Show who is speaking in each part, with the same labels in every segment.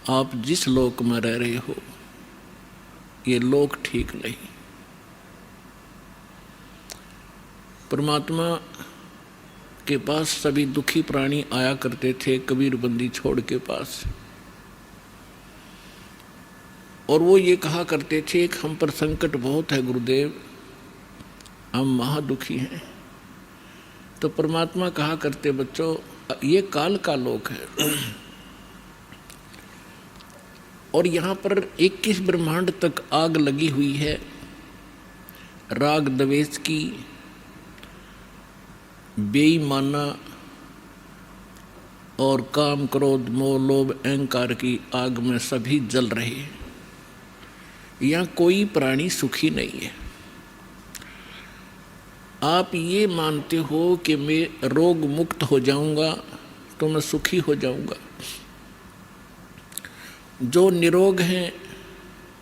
Speaker 1: आप जिस लोक में रह रहे हो ये लोक ठीक नहीं। परमात्मा के पास सभी दुखी प्राणी आया करते थे कबीर बंदी छोड़ के पास, और वो ये कहा करते थे कि हम पर संकट बहुत है गुरुदेव, हम महादुखी हैं। तो परमात्मा कहा करते बच्चों ये काल का लोक है और यहाँ पर 21 ब्रह्मांड तक आग लगी हुई है राग द्वेष की, बेईमाना और काम क्रोध मोह लोभ अहंकार की आग में सभी जल रहे हैं। यहाँ कोई प्राणी सुखी नहीं है। आप ये मानते हो कि मैं रोग मुक्त हो जाऊंगा तो मैं सुखी हो जाऊंगा। जो निरोग हैं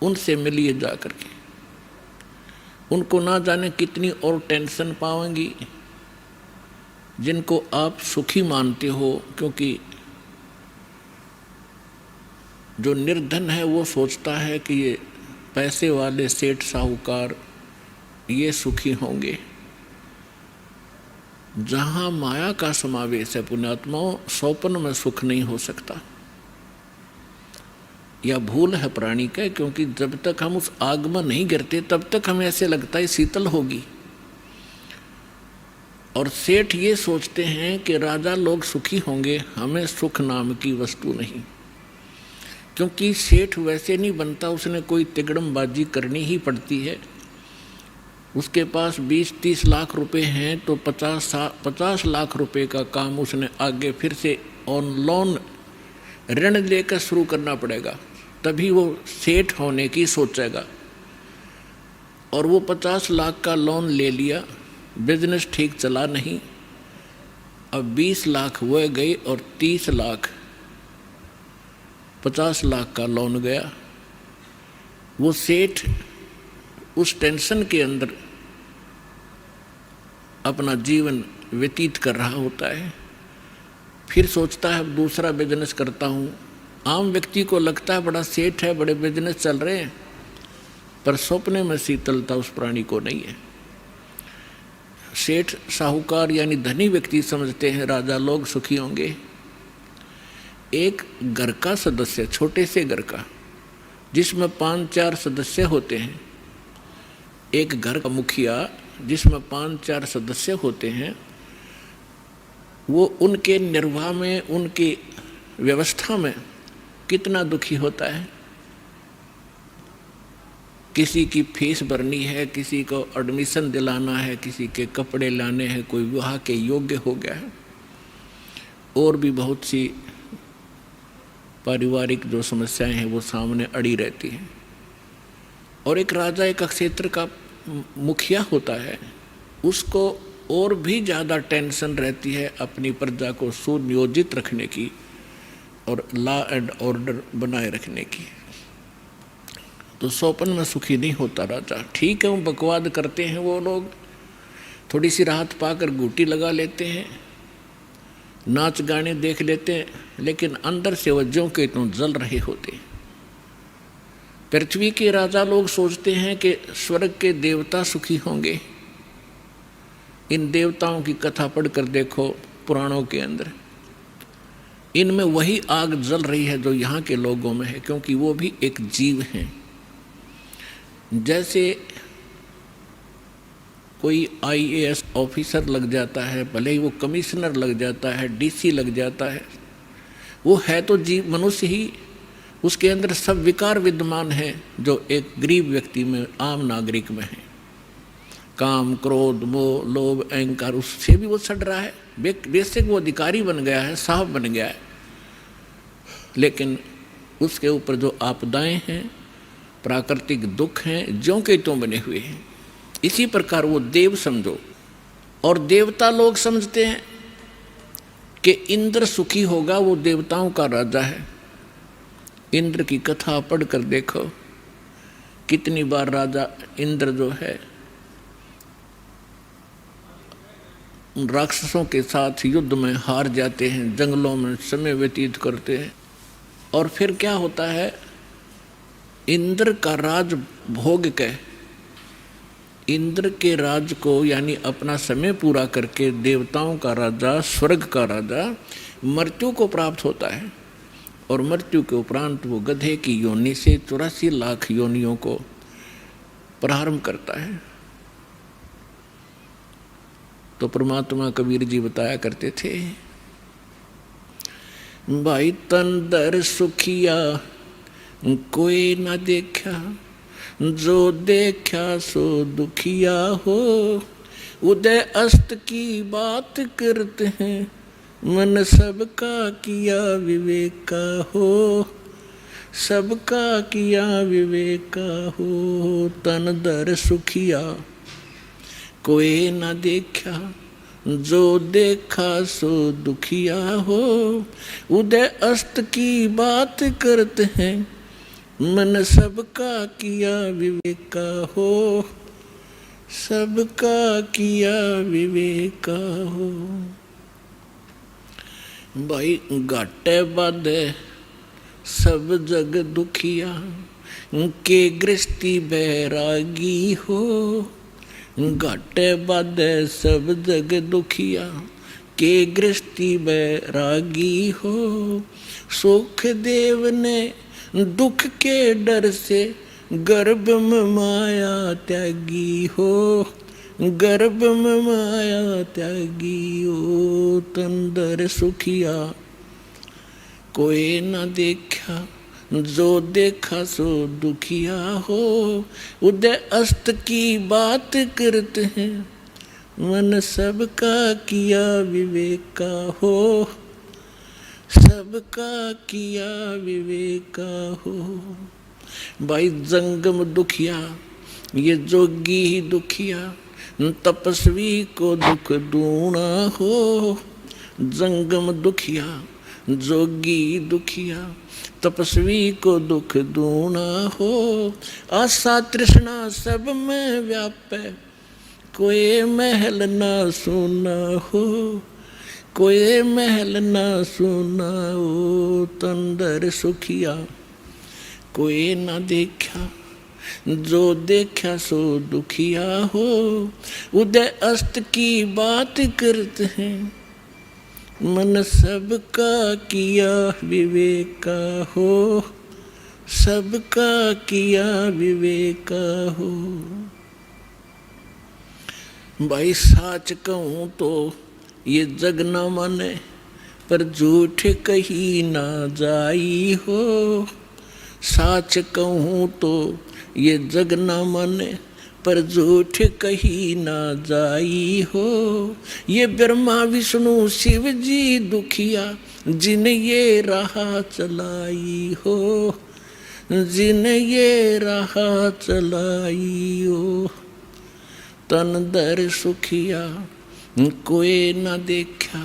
Speaker 1: उनसे मिलिए जा करके, उनको ना जाने कितनी और टेंशन पाएंगी जिनको आप सुखी मानते हो, क्योंकि जो निर्धन है वो सोचता है कि ये पैसे वाले सेठ साहूकार ये सुखी होंगे। जहाँ माया का समावेश है पुण्यात्माओं, स्वप्न में सुख नहीं हो सकता। यह भूल है प्राणी का, क्योंकि जब तक हम उस आग में नहीं गिरते तब तक हमें ऐसे लगता है शीतल होगी। और सेठ ये सोचते हैं कि राजा लोग सुखी होंगे, हमें सुख नाम की वस्तु नहीं। क्योंकि सेठ वैसे नहीं बनता, उसने कोई तिगड़मबाजी करनी ही पड़ती है। उसके पास 20-30 लाख रुपए हैं तो 50 लाख रुपए का काम उसने आगे फिर से ऑन लोन ऋण लेकर शुरू करना पड़ेगा, तभी वो सेठ होने की सोचेगा। और वो 50 लाख का लोन ले लिया, बिजनेस ठीक चला नहीं, अब 20 लाख वो गए और 30 लाख 50 लाख का लोन गया। वो सेठ उस टेंशन के अंदर अपना जीवन व्यतीत कर रहा होता है। फिर सोचता है अब दूसरा बिजनेस करता हूँ। आम व्यक्ति को लगता है बड़ा सेठ है, बड़े बिजनेस चल रहे हैं, पर सपने में शीतलता उस प्राणी को नहीं है। सेठ साहूकार यानी धनी व्यक्ति समझते हैं राजा लोग सुखी होंगे। एक घर का सदस्य, छोटे से घर का जिसमें 5-4 सदस्य होते हैं, एक घर का मुखिया जिसमें 5-4 सदस्य होते हैं, वो उनके निर्वाह में, उनकी व्यवस्था में कितना दुखी होता है। किसी की फीस भरनी है, किसी को एडमिशन दिलाना है, किसी के कपड़े लाने हैं, कोई विवाह के योग्य हो गया है, और भी बहुत सी पारिवारिक जो समस्याएं हैं वो सामने अड़ी रहती हैं। और एक राजा एक क्षेत्र का मुखिया होता है, उसको और भी ज़्यादा टेंशन रहती है अपनी प्रजा को सुनियोजित रखने की और लॉ एंड ऑर्डर बनाए रखने की। तो स्वप्न में सुखी नहीं होता राजा। ठीक है, वो बकवाद करते हैं, वो लोग थोड़ी सी राहत पाकर घूटी लगा लेते हैं, नाच गाने देख लेते हैं, लेकिन अंदर से वज्जों के तो जल रहे होते हैं। पृथ्वी के राजा लोग सोचते हैं कि स्वर्ग के देवता सुखी होंगे। इन देवताओं की कथा पढ़कर देखो पुराणों के अंदर, इनमें वही आग जल रही है जो यहाँ के लोगों में है, क्योंकि वो भी एक जीव हैं। जैसे कोई IAS ऑफिसर लग जाता है, भले ही वो कमिश्नर लग जाता है, DC लग जाता है, वो है तो जीव मनुष्य ही, उसके अंदर सब विकार विद्यमान हैं जो एक गरीब व्यक्ति में, आम नागरिक में है। काम क्रोध मोह लोभ अहंकार, उससे भी वो सड़ रहा है। बेशक वो अधिकारी बन गया है, साहब बन गया है, लेकिन उसके ऊपर जो आपदाएं हैं, प्राकृतिक दुख हैं, ज्यों के त्यों बने हुए हैं। इसी प्रकार वो देव समझो। और देवता लोग समझते हैं कि इंद्र सुखी होगा, वो देवताओं का राजा है। इंद्र की कथा पढ़कर देखो, कितनी बार राजा इंद्र जो है राक्षसों के साथ युद्ध में हार जाते हैं, जंगलों में समय व्यतीत करते हैं। और फिर क्या होता है, इंद्र का राज भोग के, इंद्र के राज को यानी अपना समय पूरा करके देवताओं का राजा, स्वर्ग का राजा मृत्यु को प्राप्त होता है। और मृत्यु के उपरांत वो गधे की योनि से 84 लाख योनियों को प्रारंभ करता है। तो परमात्मा कबीर जी बताया करते थे, भाई तन दर सुखिया कोई न देखा, जो देखा सो दुखिया हो। उदय अस्त की बात करते हैं, मन सबका किया विवेका हो। सबका किया विवेका हो। तन दर सुखिया कोई न देखा, जो देखा सो दुखिया हो। उदय अस्त की बात करते हैं, मन सबका किया विवेका हो। सबका किया विवेका हो। भाई घाटे बाधे सब जग दुखिया, के गृहस्थी बैरागी हो। घाटे बाधे सब जग दुखिया, के गृहस्थी बैरागी हो। सुख देव ने दुख के डर से, गर्भ में माया त्यागी हो। गर्भ में माया त्यागी हो। तंदर सुखिया कोई न देखा, जो देखा सो दुखिया हो। उदय अस्त की बात करते हैं, मन सबका किया विवेका हो। सबका किया विवेका हो। भाई जंगम दुखिया, ये जोगी ही दुखिया, तपस्वी को दुख दूना हो। जंगम दुखिया, जोगी दुखिया, तपस्वी को दुख दूना हो। आशा तृष्णा सब में व्यापे, कोई महल ना सुना हो। कोई महल ना सुना हो। तंदर सुखिया कोई ना देखा, जो देखा सो दुखिया हो। उदय अस्त की बात करते हैं, मन सबका किया विवेका हो। सबका किया विवेका हो। भाई साच कहूँ तो ये जग न माने, पर झूठ कही ना जाई हो। साच कहूँ तो ये जग न माने, पर झूठ कही ना जाई हो। ये ब्रह्मा विष्णु शिव जी दुखिया, जिन ये राह चलाई हो। जिन ये राह चलाई हो। तन दर सुखिया कोई न देखा,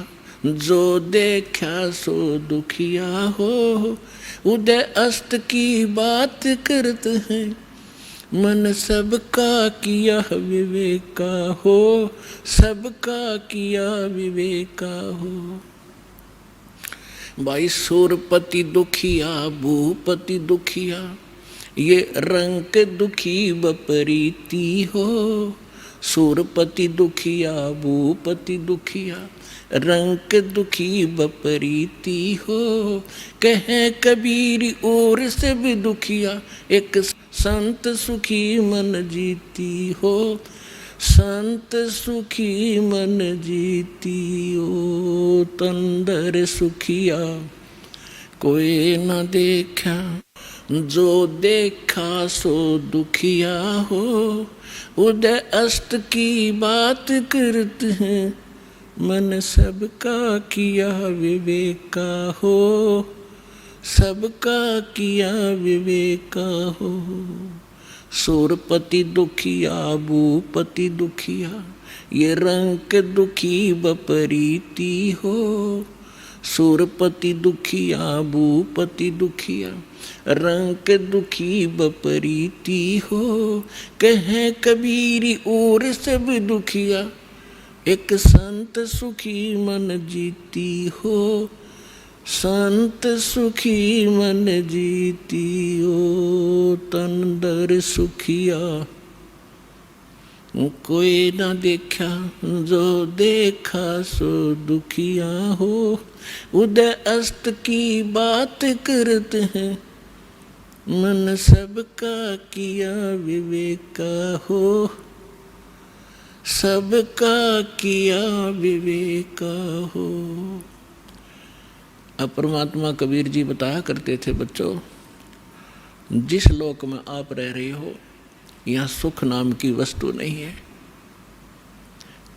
Speaker 1: जो देखा सो दुखिया हो। उदय अस्त की बात करते हैं, मन सबका किया विवेका हो। सबका किया विवेका हो। भाई सूरपति दुखिया, भूपति दुखिया, ये रंक दुखी बपरीती हो। सूरपति दुखिया, भूपति दुखिया, रंक दुखी बपरीती हो। कहे कबीर और से भी दुखिया, एक संत सुखी मन जीती हो। संत सुखी मन जीती हो। तंदर सुखिया कोई न देखा, जो देखा सो दुखिया हो। उदय अस्त की बात करते हैं, मन सबका किया विवेका हो। सबका किया विवेका हो। सूरपति दुखिया, भूपति दुखिया, ये रंक दुखी बपरीती हो। सूरपति दुखिया, भूपति दुखिया, रंक दुखी बपरीती हो। कहे कबीर और सब दुखिया, एक संत सुखी मन जीती हो। संत सुखी मन जीतियो तन दर सुखिया, कोई ना देखा जो देखा सो दुखिया हो। उदय अस्त की बात करते हैं, मन सबका किया विवेका हो, सबका किया विवेका हो। अब परमात्मा कबीर जी बताया करते थे, बच्चों जिस लोक में आप रह रहे हो यहाँ सुख नाम की वस्तु नहीं है।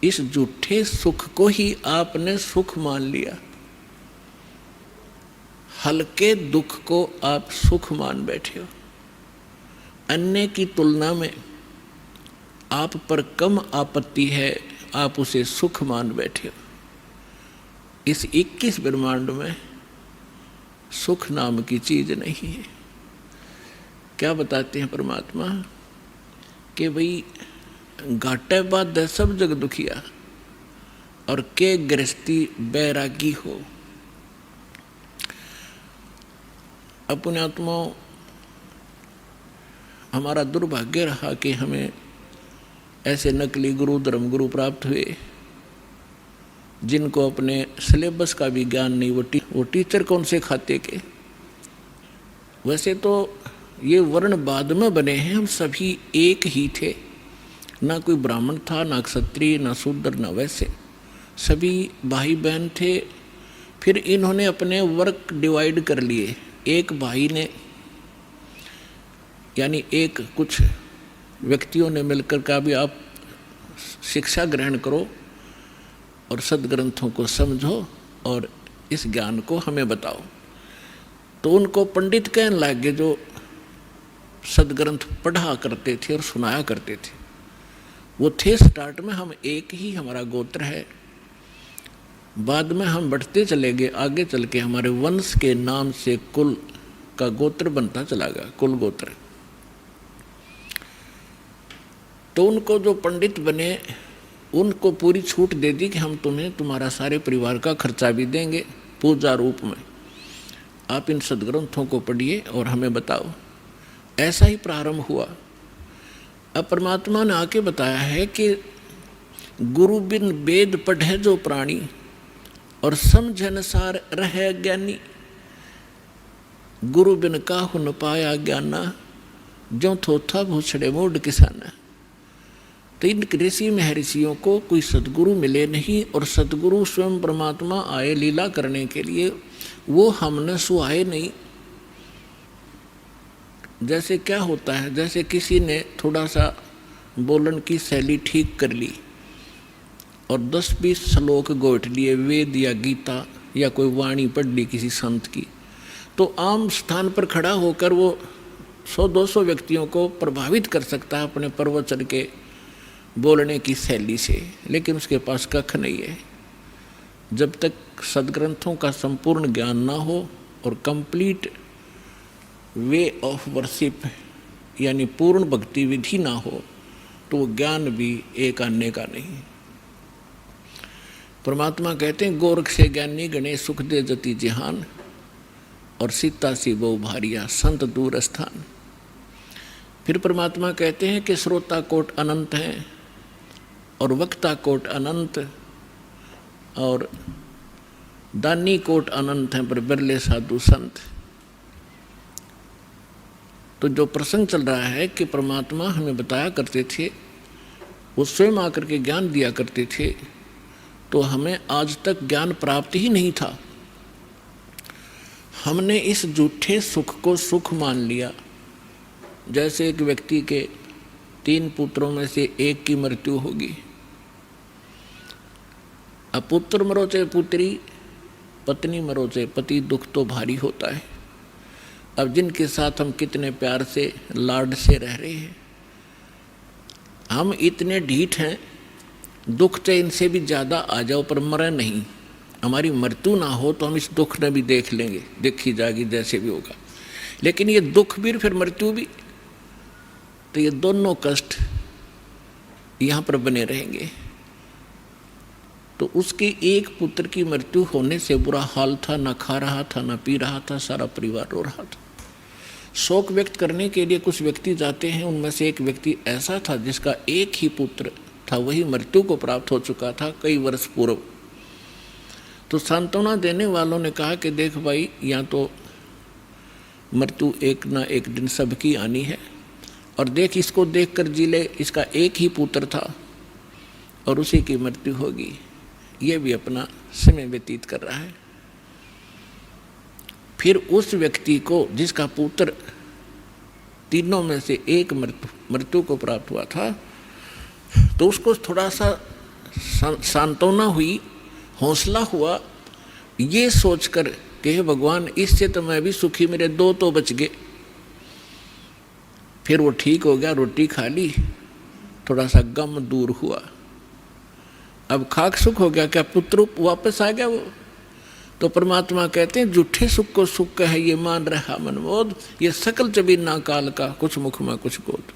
Speaker 1: इस झूठे सुख को ही आपने सुख मान लिया, हल्के दुख को आप सुख मान बैठे हो। अन्य की तुलना में आप पर कम आपत्ति है, आप उसे सुख मान बैठे हो। इस 21 ब्रह्मांड में सुख नाम की चीज नहीं है। क्या बताते हैं परमात्मा कि भाई घाटे बाद सब जग दुखिया और के गृहस्थी बैरागी हो। अपने आत्माओं, हमारा दुर्भाग्य रहा कि हमें ऐसे नकली गुरु धर्म गुरु प्राप्त हुए जिनको अपने सिलेबस का भी ज्ञान नहीं। वो टीचर कौन से खाते के। वैसे तो ये वर्ण बाद में बने हैं, हम सभी एक ही थे, ना कोई ब्राह्मण था, ना क्षत्रिय, ना शूद्र, ना वैसे, सभी भाई बहन थे। फिर इन्होंने अपने वर्क डिवाइड कर लिए। एक भाई ने यानी एक कुछ व्यक्तियों ने मिलकर कहा भी आप शिक्षा ग्रहण करो और सदग्रंथों को समझो और इस ज्ञान को हमें बताओ। तो उनको पंडित कहने लगे जो सदग्रंथ पढ़ा करते थे और सुनाया करते थे। वो थे स्टार्ट में हम एक ही, हमारा गोत्र है। बाद में हम बढ़ते चले गए, आगे चल के हमारे वंश के नाम से कुल का गोत्र बनता चला गया, कुल गोत्र। तो उनको जो पंडित बने उनको पूरी छूट दे दी कि हम तुम्हें तुम्हारा सारे परिवार का खर्चा भी देंगे पूजा रूप में, आप इन सदग्रंथों को पढ़िए और हमें बताओ। ऐसा ही प्रारंभ हुआ। अब परमात्मा ने आके बताया है कि गुरु बिन वेद पढ़े जो प्राणी और समझन सार रहे ज्ञानी, गुरु बिन काहु न पाया ज्ञाना, जो थोथा भूछड़े मूड किसाना। तो इन ऋषि महर्षियों को कोई सदगुरु मिले नहीं और सदगुरु स्वयं परमात्मा आए लीला करने के लिए, वो हमने सुहाए नहीं। जैसे क्या होता है, जैसे किसी ने थोड़ा सा बोलन की शैली ठीक कर ली और 10-20 श्लोक गोट लिए वेद या गीता या कोई वाणी पढ़ ली किसी संत की, तो आम स्थान पर खड़ा होकर वो 100-200 व्यक्तियों को प्रभावित कर सकता है अपने प्रवचन के बोलने की शैली से, लेकिन उसके पास कख नहीं है। जब तक सदग्रंथों का संपूर्ण ज्ञान ना हो और कंप्लीट वे ऑफ वर्शिप यानी पूर्ण भक्ति विधि ना हो, तो वो ज्ञान भी एक आने का नहीं। परमात्मा कहते हैं गोरख से ज्ञानी गणे सुख दे जति जिहान, और सीता सी बहु भारिया संत दूर स्थान। फिर परमात्मा कहते हैं कि श्रोता कोट अनंत हैं और वक्ता कोट अनंत और दानी कोट अनंत हैं, पर बिरले साधु संत। तो जो प्रसंग चल रहा है कि परमात्मा हमें बताया करते थे, वो स्वयं आकर के ज्ञान दिया करते थे, तो हमें आज तक ज्ञान प्राप्त ही नहीं था। हमने इस झूठे सुख को सुख मान लिया। जैसे एक व्यक्ति के 3 पुत्रों में से एक की मृत्यु होगी, अब पुत्र मरो चाहे पुत्री, पत्नी मरो चाहे पति, दुख तो भारी होता है। अब जिनके साथ हम कितने प्यार से लाड से रह रहे हैं, हम इतने ढीठ हैं, दुख चाहे इनसे भी ज़्यादा आ जाओ पर मरे नहीं। हमारी मृत्यु ना हो तो हम इस दुख ने भी देख लेंगे, देखी जाएगी जैसे भी होगा। लेकिन ये दुख भी फिर मृत्यु भी, तो ये दोनों कष्ट यहाँ पर बने रहेंगे। तो उसके एक पुत्र की मृत्यु होने से बुरा हाल था, ना खा रहा था, ना पी रहा था, सारा परिवार रो रहा था। शोक व्यक्त करने के लिए कुछ व्यक्ति जाते हैं, उनमें से एक व्यक्ति ऐसा था जिसका एक ही पुत्र था, वही मृत्यु को प्राप्त हो चुका था कई वर्ष पूर्व। तो सांत्वना देने वालों ने कहा कि देख भाई, या तो मृत्यु एक ना एक दिन सबकी आनी है, और देख इसको देख कर जी ले, इसका एक ही पुत्र था और उसी की मृत्यु होगी, ये भी अपना समय व्यतीत कर रहा है। फिर उस व्यक्ति को जिसका पुत्र तीनों में से एक मृत्यु को प्राप्त हुआ था, तो उसको थोड़ा सा सांत्वना हुई, हौसला हुआ, ये सोचकर कि हे भगवान, इससे तो मैं भी सुखी, मेरे दो तो बच गए। फिर वो ठीक हो गया, रोटी खा ली, थोड़ा सा गम दूर हुआ, अब खाक सुख हो गया। क्या पुत्र वापस आ गया वो? तो परमात्मा कहते हैं झूठे सुख को सुख है, ये मान रहा मनमोद, ये सकल जबीना काल का, कुछ मुख में कुछ गोद।